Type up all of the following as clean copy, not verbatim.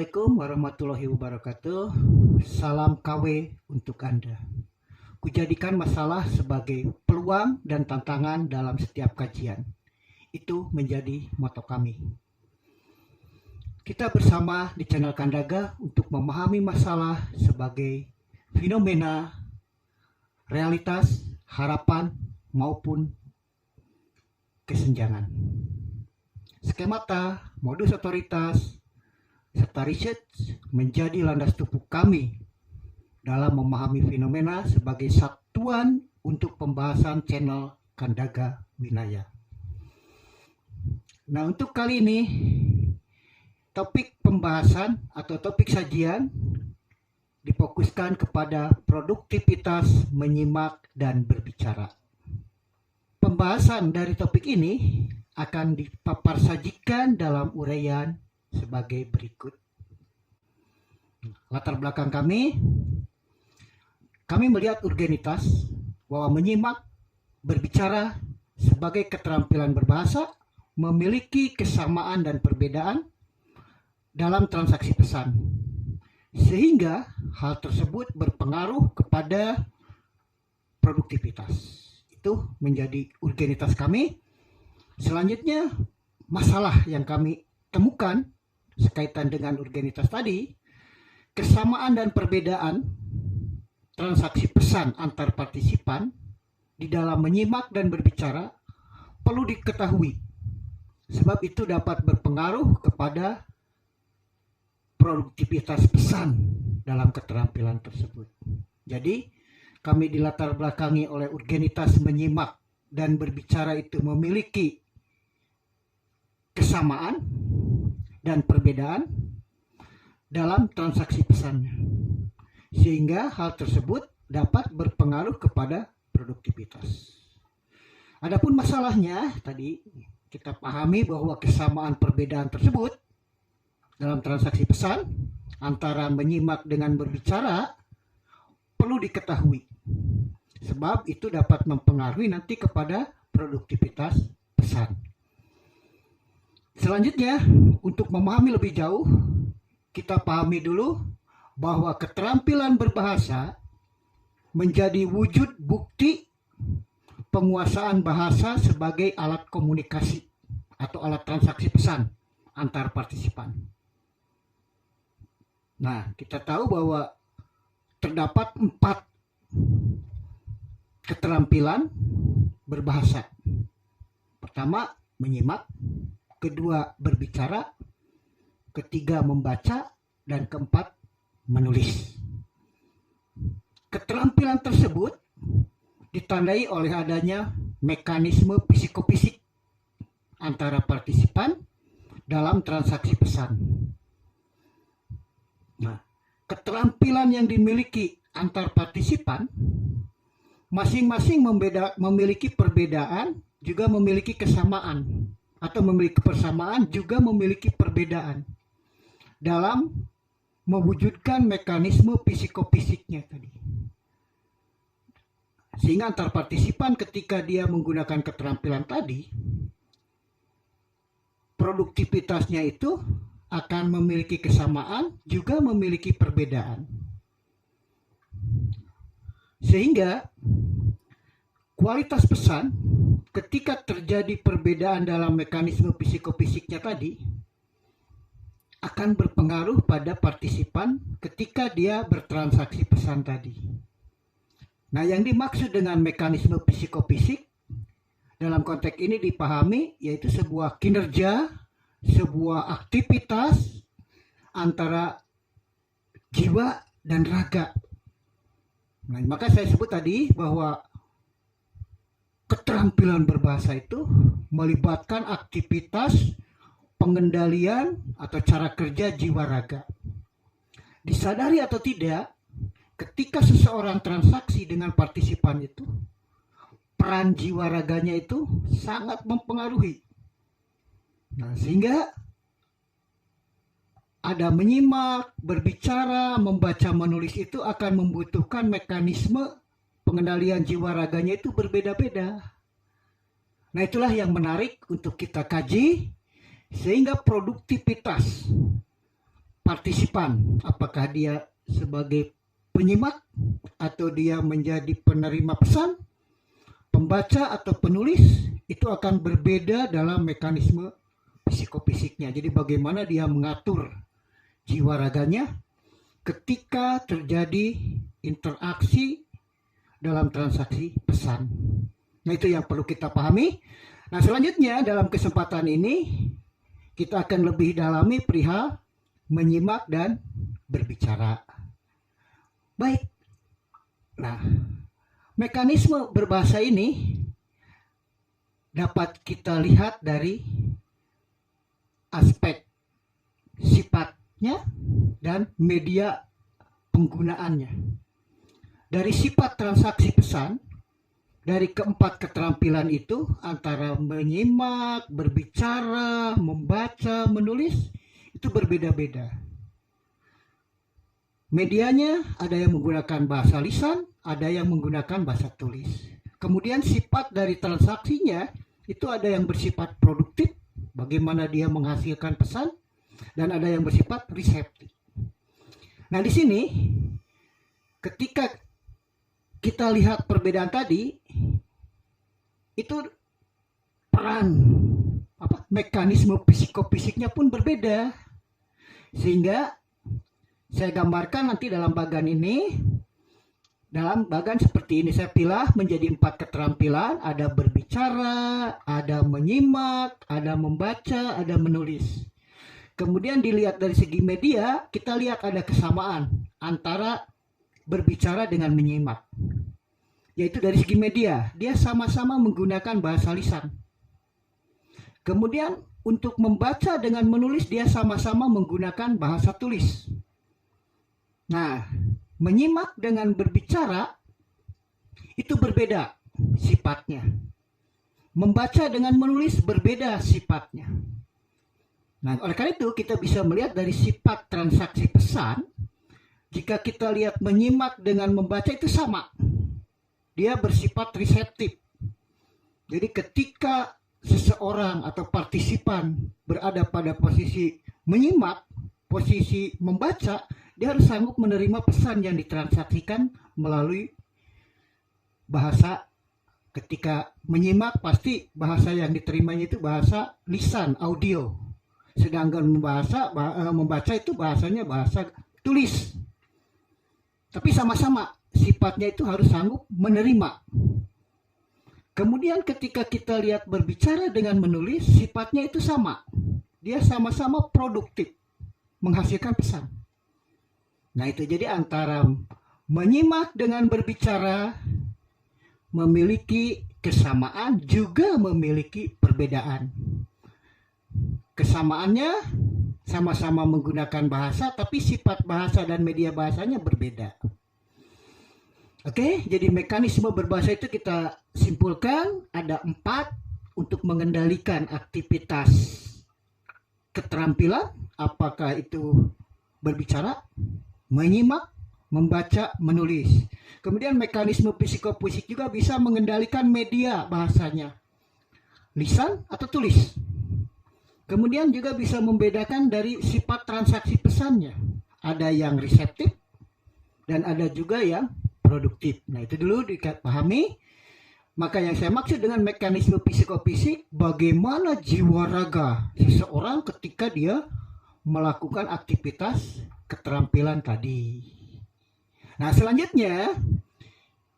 Assalamualaikum warahmatullahi wabarakatuh. Salam KW untuk Anda. Kujadikan masalah sebagai peluang dan tantangan dalam setiap kajian. Itu menjadi moto kami. Kita bersama di channel Kandaga untuk memahami masalah sebagai fenomena, realitas, harapan, maupun kesenjangan. Skemata, modus otoritas, serta riset menjadi landas tubuh kami dalam memahami fenomena sebagai satuan untuk pembahasan channel Kandaga Winaya. Nah, untuk kali ini topik pembahasan atau topik sajian difokuskan kepada produktivitas menyimak dan berbicara. Pembahasan dari topik ini akan dipapar sajikan dalam uraian sebagai berikut. Latar belakang kami melihat urgenitas bahwa menyimak, berbicara sebagai keterampilan berbahasa memiliki kesamaan dan perbedaan dalam transaksi pesan, sehingga hal tersebut berpengaruh kepada produktivitas. Itu menjadi urgenitas kami. Selanjutnya, masalah yang kami temukan sekaitan dengan urgenitas tadi, kesamaan dan perbedaan transaksi pesan antar partisipan di dalam menyimak dan berbicara perlu diketahui, sebab itu dapat berpengaruh kepada produktivitas pesan dalam keterampilan tersebut. Jadi, kami dilatar belakangi oleh urgenitas menyimak dan berbicara itu memiliki kesamaan dan perbedaan dalam transaksi pesannya, sehingga hal tersebut dapat berpengaruh kepada produktivitas. Adapun masalahnya tadi kita pahami bahwa kesamaan perbedaan tersebut dalam transaksi pesan antara menyimak dengan berbicara perlu diketahui, sebab itu dapat mempengaruhi nanti kepada produktivitas pesan. Selanjutnya, untuk memahami lebih jauh, kita pahami dulu bahwa keterampilan berbahasa menjadi wujud bukti penguasaan bahasa sebagai alat komunikasi atau alat transaksi pesan antar partisipan. Nah, kita tahu bahwa terdapat 4 keterampilan berbahasa. Pertama, menyimak. Kedua, berbicara. Ketiga, membaca. Dan keempat, menulis. Keterampilan tersebut ditandai oleh adanya mekanisme psikofisik antara partisipan dalam transaksi pesan. Nah, keterampilan yang dimiliki antar partisipan masing-masing memiliki perbedaan, juga memiliki kesamaan, atau memiliki persamaan juga memiliki perbedaan dalam mewujudkan mekanisme psikofisiknya tadi. Sehingga antar partisipan ketika dia menggunakan keterampilan tadi, produktivitasnya itu akan memiliki kesamaan juga memiliki perbedaan. Sehingga kualitas pesan ketika terjadi perbedaan dalam mekanisme psikofisiknya tadi akan berpengaruh pada partisipan ketika dia bertransaksi pesan tadi. Nah, yang dimaksud dengan mekanisme psikofisik dalam konteks ini dipahami yaitu sebuah kinerja, sebuah aktivitas antara jiwa dan raga. Nah, maka saya sebut tadi bahwa keterampilan berbahasa itu melibatkan aktivitas pengendalian atau cara kerja jiwa raga. Disadari atau tidak, ketika seseorang transaksi dengan partisipan itu, peran jiwa raganya itu sangat mempengaruhi. Nah, sehingga ada menyimak, berbicara, membaca, menulis itu akan membutuhkan mekanisme pengendalian jiwa raganya itu berbeda-beda. Nah, itulah yang menarik untuk kita kaji, sehingga produktivitas partisipan, apakah dia sebagai penyimak atau dia menjadi penerima pesan, pembaca atau penulis, itu akan berbeda dalam mekanisme psikofisiknya. Jadi bagaimana dia mengatur jiwa raganya ketika terjadi interaksi dalam transaksi pesan. Nah, itu yang perlu kita pahami. Nah, selanjutnya dalam kesempatan ini kita akan lebih dalami perihal menyimak dan berbicara. Baik. Nah, mekanisme berbahasa ini dapat kita lihat dari aspek sifatnya dan media penggunaannya. Dari sifat transaksi pesan, dari keempat keterampilan itu antara menyimak, berbicara, membaca, menulis itu berbeda-beda. Medianya ada yang menggunakan bahasa lisan, ada yang menggunakan bahasa tulis. Kemudian sifat dari transaksinya itu ada yang bersifat produktif, bagaimana dia menghasilkan pesan, dan ada yang bersifat reseptif. Nah, di sini ketika kita lihat perbedaan tadi, itu peran mekanisme psikofisiknya pun berbeda. Sehingga saya gambarkan nanti dalam bagan ini, dalam bagan seperti ini saya pilih menjadi 4 keterampilan, ada berbicara, ada menyimak, ada membaca, ada menulis. Kemudian dilihat dari segi media, kita lihat ada kesamaan antara berbicara dengan menyimak, yaitu dari segi media dia sama-sama menggunakan bahasa lisan. Kemudian untuk membaca dengan menulis dia sama-sama menggunakan bahasa tulis. Nah, menyimak dengan berbicara itu berbeda sifatnya, membaca dengan menulis berbeda sifatnya. Nah, oleh karena itu kita bisa melihat dari sifat transaksi pesan. Jika kita lihat menyimak dengan membaca itu sama. Dia bersifat reseptif. Jadi ketika seseorang atau partisipan berada pada posisi menyimak, posisi membaca, dia harus sanggup menerima pesan yang ditransaksikan melalui bahasa. Ketika menyimak pasti bahasa yang diterimanya itu bahasa lisan, audio. Sedangkan membaca itu bahasanya bahasa tulis. Tapi sama-sama sifatnya itu harus sanggup menerima. Kemudian ketika kita lihat berbicara dengan menulis, sifatnya itu sama. Dia sama-sama produktif, menghasilkan pesan. Nah, itu jadi antara menyimak dengan berbicara memiliki kesamaan, juga memiliki perbedaan. Kesamaannya sama-sama menggunakan bahasa, tapi sifat bahasa dan media bahasanya berbeda. Oke, jadi mekanisme berbahasa itu kita simpulkan ada 4 untuk mengendalikan aktivitas keterampilan, apakah itu berbicara, menyimak, membaca, menulis. Kemudian mekanisme psikofisik juga bisa mengendalikan media bahasanya, lisan atau tulis. Kemudian juga bisa membedakan dari sifat transaksi pesannya. Ada yang reseptif dan ada juga yang produktif. Nah, itu dulu dipahami. Maka yang saya maksud dengan mekanisme psikofisik, bagaimana jiwa raga seseorang ketika dia melakukan aktivitas keterampilan tadi. Nah, selanjutnya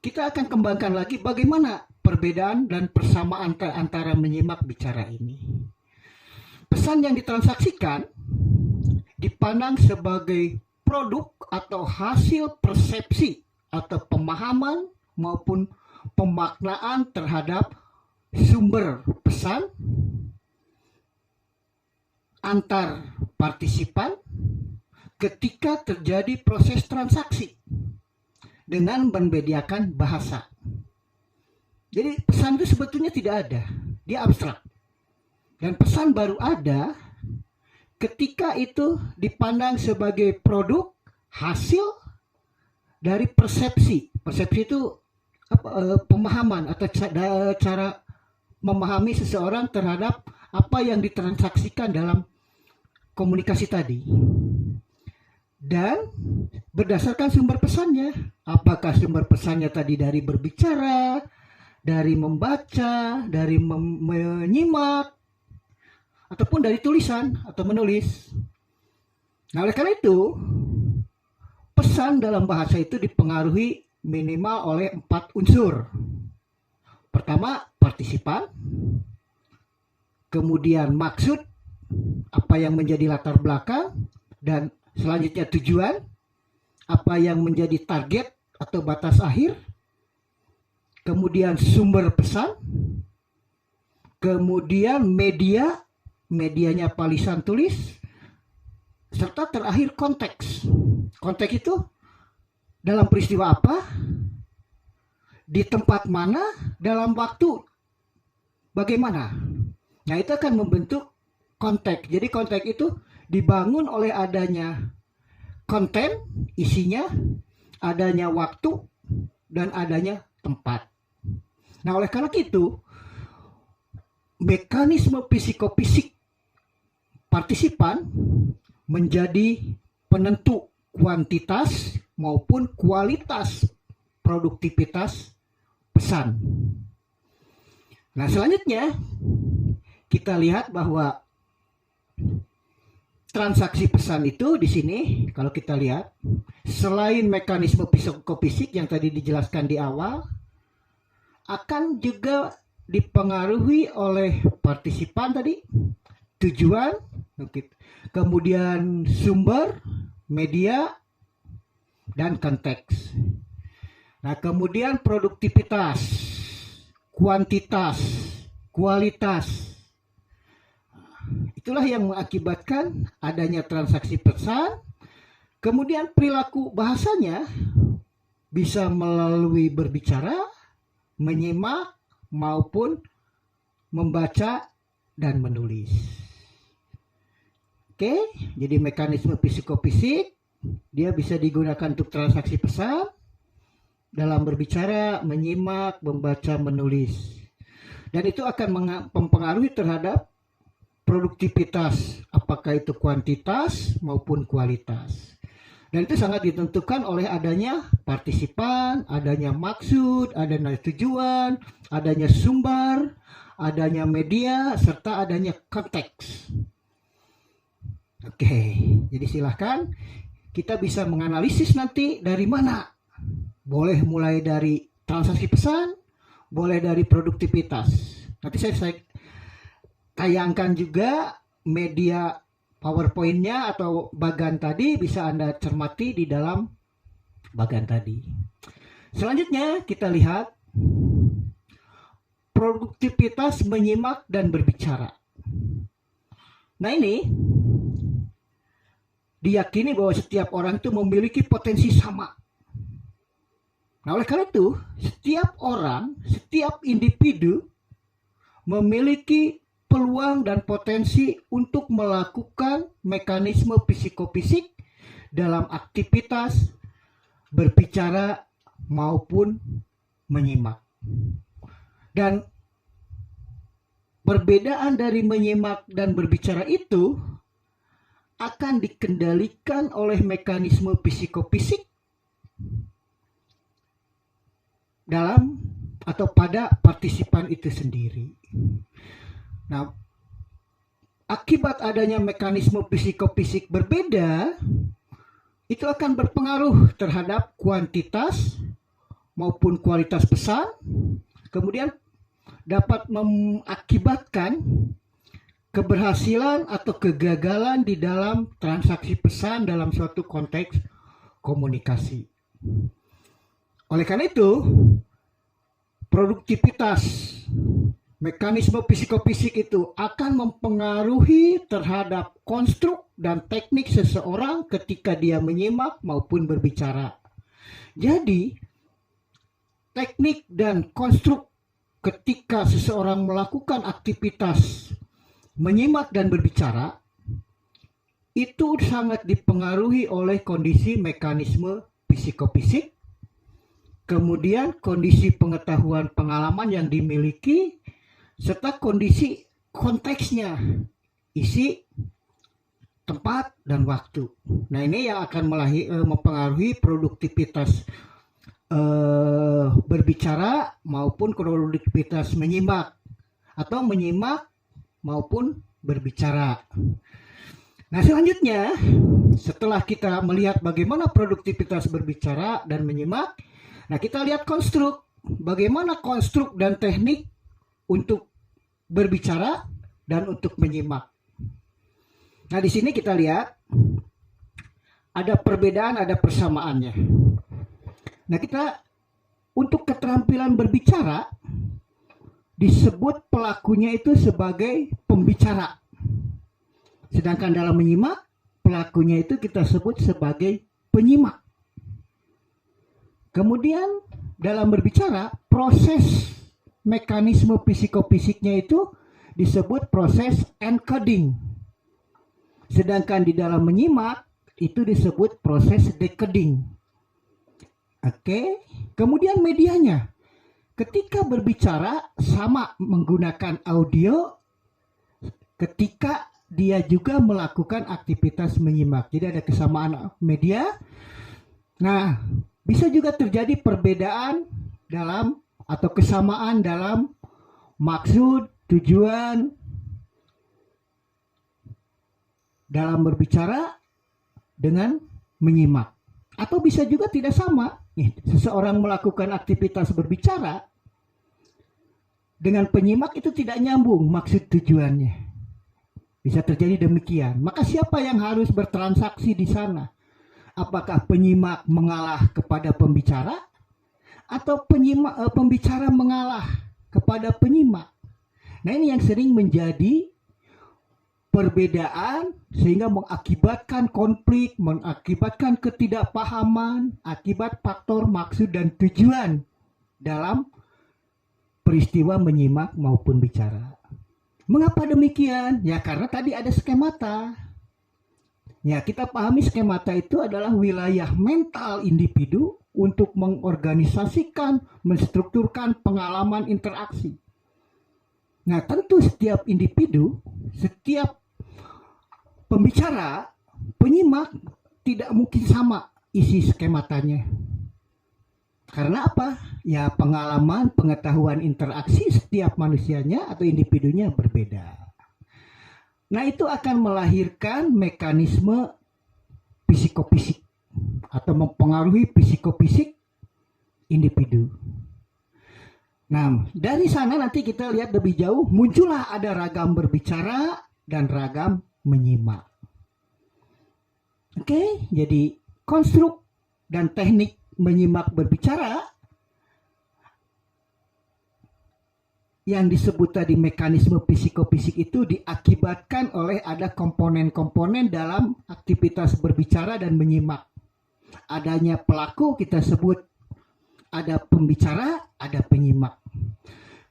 kita akan kembangkan lagi bagaimana perbedaan dan persamaan antara menyimak bicara ini. Pesan yang ditransaksikan dipandang sebagai produk atau hasil persepsi atau pemahaman maupun pemaknaan terhadap sumber pesan antar partisipan ketika terjadi proses transaksi dengan membedakan bahasa. Jadi pesan itu sebetulnya tidak ada, dia abstrak. Dan pesan baru ada ketika itu dipandang sebagai produk hasil dari persepsi. Persepsi itu pemahaman atau cara memahami seseorang terhadap apa yang ditransaksikan dalam komunikasi tadi. dan berdasarkan sumber pesannya. Apakah sumber pesannya tadi dari berbicara, dari membaca, dari menyimak, ataupun dari tulisan atau menulis. Nah, oleh karena itu, pesan dalam bahasa itu dipengaruhi minimal oleh 4 unsur. Pertama, partisipan, kemudian maksud, apa yang menjadi latar belakang, dan selanjutnya tujuan, apa yang menjadi target atau batas akhir, kemudian sumber pesan, kemudian medianya apa, lisan tulis, serta terakhir konteks. Konteks itu dalam peristiwa apa, di tempat mana, dalam waktu bagaimana. Nah, itu akan membentuk konteks. Jadi konteks itu dibangun oleh adanya konten, isinya, adanya waktu, dan adanya tempat. Nah, oleh karena itu, mekanisme psikofisik partisipan menjadi penentu kuantitas maupun kualitas produktivitas pesan. Nah, selanjutnya kita lihat bahwa transaksi pesan itu di sini, kalau kita lihat, selain mekanisme psikofisik yang tadi dijelaskan di awal, akan juga dipengaruhi oleh partisipan tadi, tujuan, kemudian sumber, media, dan konteks. Nah, kemudian produktivitas, kuantitas, kualitas. Itulah yang mengakibatkan adanya transaksi pesan. Kemudian perilaku bahasanya bisa melalui berbicara, menyimak, maupun membaca dan menulis. Oke, jadi mekanisme psikofisik dia bisa digunakan untuk transaksi pesan dalam berbicara, menyimak, membaca, menulis. Dan itu akan mempengaruhi terhadap produktivitas, apakah itu kuantitas maupun kualitas. Dan itu sangat ditentukan oleh adanya partisipan, adanya maksud, adanya tujuan, adanya sumber, adanya media, serta adanya konteks. Oke, jadi silahkan kita bisa menganalisis nanti dari mana. Boleh mulai dari transaksi pesan, boleh dari produktivitas. Nanti saya tayangkan juga media PowerPoint-nya atau bagan tadi, bisa Anda cermati di dalam bagan tadi. Selanjutnya kita lihat produktivitas menyimak dan berbicara. Nah, ini diyakini bahwa setiap orang itu memiliki potensi sama. Nah, oleh karena itu, setiap orang, setiap individu memiliki peluang dan potensi untuk melakukan mekanisme psikofisik dalam aktivitas berbicara maupun menyimak. Dan perbedaan dari menyimak dan berbicara itu akan dikendalikan oleh mekanisme psikofisik dalam atau pada partisipan itu sendiri. Nah, akibat adanya mekanisme psikofisik berbeda, itu akan berpengaruh terhadap kuantitas maupun kualitas pesan, kemudian dapat mengakibatkan keberhasilan atau kegagalan di dalam transaksi pesan dalam suatu konteks komunikasi. Oleh karena itu, produktivitas mekanisme psikofisik itu akan mempengaruhi terhadap konstruk dan teknik seseorang ketika dia menyimak maupun berbicara. Jadi, teknik dan konstruk ketika seseorang melakukan aktivitas menyimak dan berbicara itu sangat dipengaruhi oleh kondisi mekanisme psikofisik, kemudian kondisi pengetahuan pengalaman yang dimiliki, serta kondisi konteksnya, isi, tempat, dan waktu. Nah, ini yang akan mempengaruhi produktivitas berbicara maupun produktivitas menyimak, atau menyimak maupun berbicara. Nah, selanjutnya setelah kita melihat bagaimana produktivitas berbicara dan menyimak, nah kita lihat konstruk. Bagaimana konstruk dan teknik untuk berbicara dan untuk menyimak. Nah, di sini kita lihat ada perbedaan, ada persamaannya. Nah, kita untuk keterampilan berbicara disebut pelakunya itu sebagai pembicara. Sedangkan dalam menyimak, pelakunya itu kita sebut sebagai penyimak. Kemudian dalam berbicara, proses mekanisme psikofisiknya itu disebut proses encoding. Sedangkan di dalam menyimak itu disebut proses decoding. Oke, kemudian medianya. Ketika berbicara sama menggunakan audio, ketika dia juga melakukan aktivitas menyimak. Jadi ada kesamaan media. Nah, bisa juga terjadi perbedaan dalam atau kesamaan dalam maksud, tujuan dalam berbicara dengan menyimak. Atau bisa juga tidak sama. Seseorang melakukan aktivitas berbicara dengan penyimak itu tidak nyambung maksud tujuannya. Bisa terjadi demikian. Maka siapa yang harus bertransaksi di sana? Apakah penyimak mengalah kepada pembicara atau pembicara mengalah kepada penyimak? Nah, ini yang sering menjadi perbedaan sehingga mengakibatkan konflik, mengakibatkan ketidakpahaman akibat faktor maksud dan tujuan dalam peristiwa menyimak maupun bicara. Mengapa demikian? Ya karena tadi ada skemata. Ya, kita pahami skemata itu adalah wilayah mental individu untuk mengorganisasikan, menstrukturkan pengalaman interaksi. Nah, tentu setiap individu, setiap pembicara, penyimak tidak mungkin sama isi skematanya. Karena apa? Ya pengalaman, pengetahuan interaksi setiap manusianya atau individunya berbeda. Nah, itu akan melahirkan mekanisme psikofisik atau mempengaruhi psikofisik individu. Nah, dari sana nanti kita lihat lebih jauh, muncullah ada ragam berbicara dan ragam menyimak. Oke, jadi konstruk dan teknik menyimak berbicara yang disebut tadi mekanisme psikofisik itu diakibatkan oleh ada komponen-komponen dalam aktivitas berbicara dan menyimak. Adanya pelaku kita sebut ada pembicara, ada penyimak.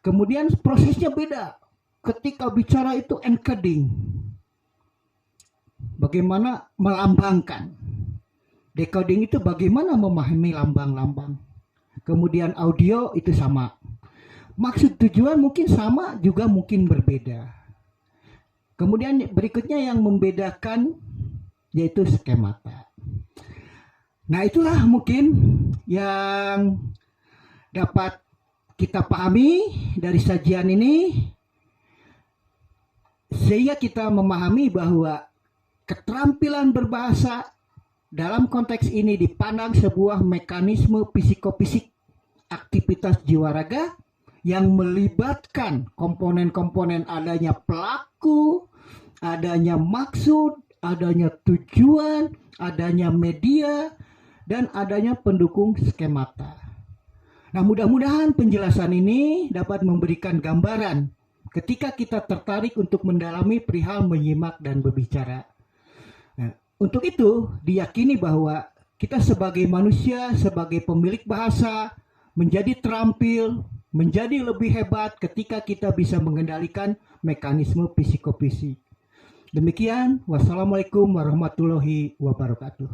Kemudian prosesnya beda. Ketika bicara itu encoding. Bagaimana melambangkan. Decoding itu bagaimana memahami lambang-lambang. Kemudian audio itu sama. Maksud tujuan mungkin sama, juga mungkin berbeda. Kemudian berikutnya yang membedakan yaitu skemata. Nah, itulah mungkin yang dapat kita pahami dari sajian ini, sehingga kita memahami bahwa keterampilan berbahasa dalam konteks ini dipandang sebuah mekanisme psikofisik aktivitas jiwa raga yang melibatkan komponen-komponen adanya pelaku, adanya maksud, adanya tujuan, adanya media, dan adanya pendukung skemata. Nah, mudah-mudahan penjelasan ini dapat memberikan gambaran ketika kita tertarik untuk mendalami perihal menyimak dan berbicara. Nah, untuk itu diyakini bahwa kita sebagai manusia, sebagai pemilik bahasa, menjadi terampil, menjadi lebih hebat ketika kita bisa mengendalikan mekanisme psikofisik. Demikian, wassalamualaikum warahmatullahi wabarakatuh.